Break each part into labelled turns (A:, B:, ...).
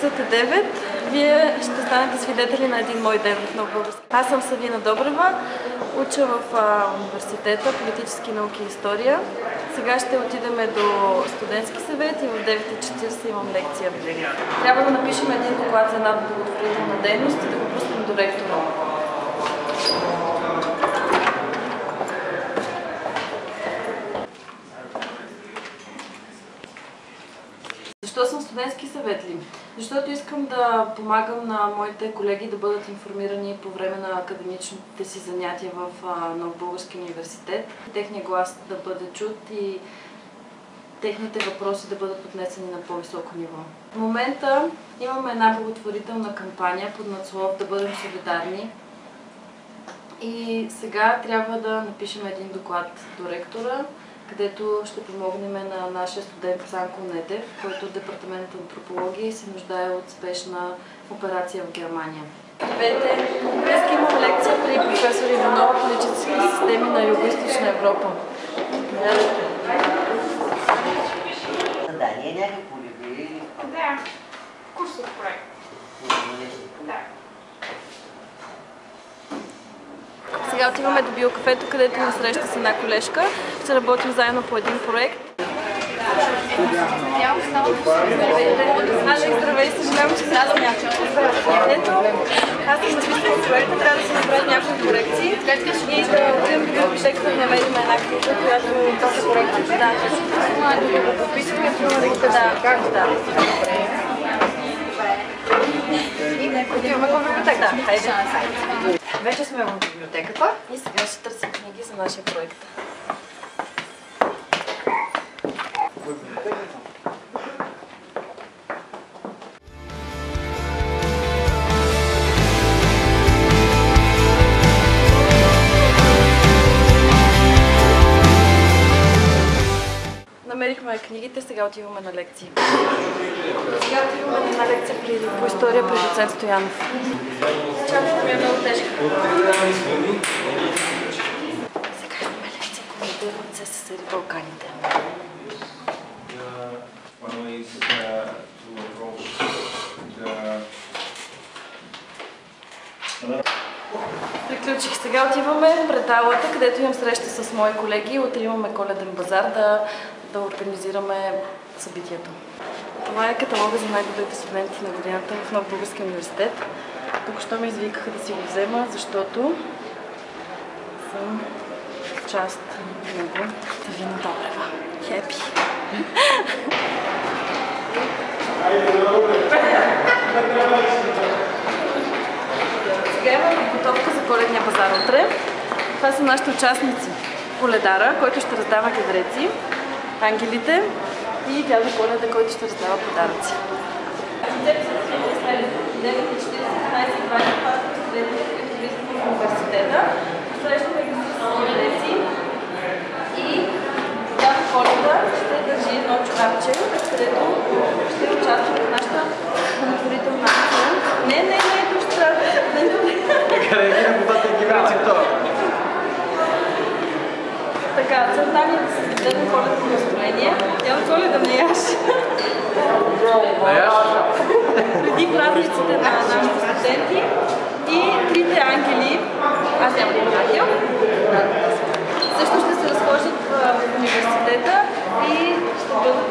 A: Часът е 9. Вие ще станете свидетели на един мой ден в Нов български. Аз съм Савина Добрева, уча в университета политически науки и история. Сега ще отидем до студентски съвет и в 9:40 имам лекция. Трябва да напишем един доклад за една благотворителна дейност и да го пуснем до ректора. Защо съм студентски съвет ли? Защото искам да помагам на моите колеги да бъдат информирани по време на академичните си занятия в Нов български университет. Техният глас да бъде чут и техните въпроси да бъдат отнесени на по-високо ниво. В момента имаме една благотворителна кампания под надслов "Да бъдем солидарни". И сега трябва да напишем един доклад до ректора, където ще помогнем на нашия студент Цанко Нетев, който от департамент антропология и се нуждае от спешна операция в Германия. Здравейте! Днес имам лекция при професор Иванова "Политически системи на Югоизточна Европа".
B: Задание някакво ли ви?
C: Да, курсов проект. Да.
A: Сега отиваме до биокафето, където имам среща с една колежка. Ще работим заедно по един проект. Здравейте! Здравей, съжалявам, че задам някакво. Ето, аз съм написала проекта, трябва да се направят някакви корекции и да отидем до библиотеката да намерим една книга, която този проект е да. Да го попитаме, да. Отиваме към библиотеката. Хайде.
C: Вече сме в библиотеката.
A: И сега ще търсим книги за нашия проект. Намерихме книгите, сега отиваме на лекции. Сега отиваме на една лекция по история при доцент Стоянов. Чаката ми е много тежка. Сега имаме лекция коментар от СССР и Балканите. Приключих. Сега отиваме пред аулата, където имам среща с мои колеги. Утре имаме коледен базар да организираме събитието. Това е каталога за най-добрите студенти на годината в Нов български университет. Тук що ме извикаха да си го взема, защото съм част от него. Савина Добрева. Хепи! Сега имам подготовка за коледния базар утре. Това са нашите участници. Коледара, който ще раздава кедреци, ангелите и дядо Коледа, който ще раздава подаръци. 9:40, в университета. Срещаме ги с кедреци и дядо Коледа ще държи едно чорапче, където ще участва в нашата благотворителна акция. Не, тук трябва
D: Така да ги работата ги вече това.
A: Така, целта ми е да се създаде коледно настроение. Дядо Коледа не яш. Преди празниците на нашите студенти и трите ангели, аз нямам един ангел, също ще се разхождат в университета и ще бъдат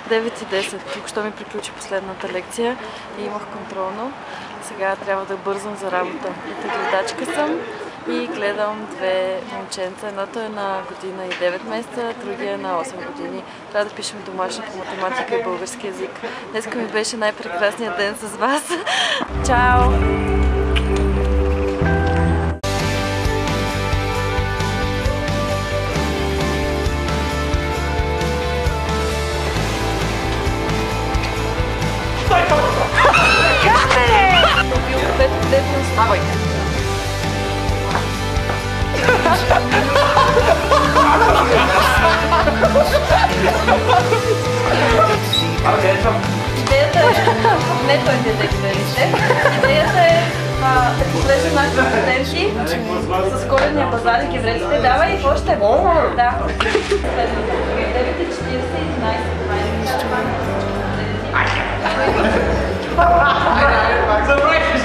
A: 9:10. Тук що ми приключи последната лекция и имах контролно. Сега трябва да бързам за работа. Гледачка съм и гледам две момченца. Едното е на година и 9 месеца, другия е на 8 години. Трябва да пишем домашно по математика и български език. Днеска ми беше най-прекрасният ден с вас. Чао!
C: Ставайте!
A: Идеята е... Не той детектор, идеята е да посрещнем нашите студенти с коледния базар и гевреците. Давай и още. Да. Следващата. 9:40, 11:20.
D: Забравих, че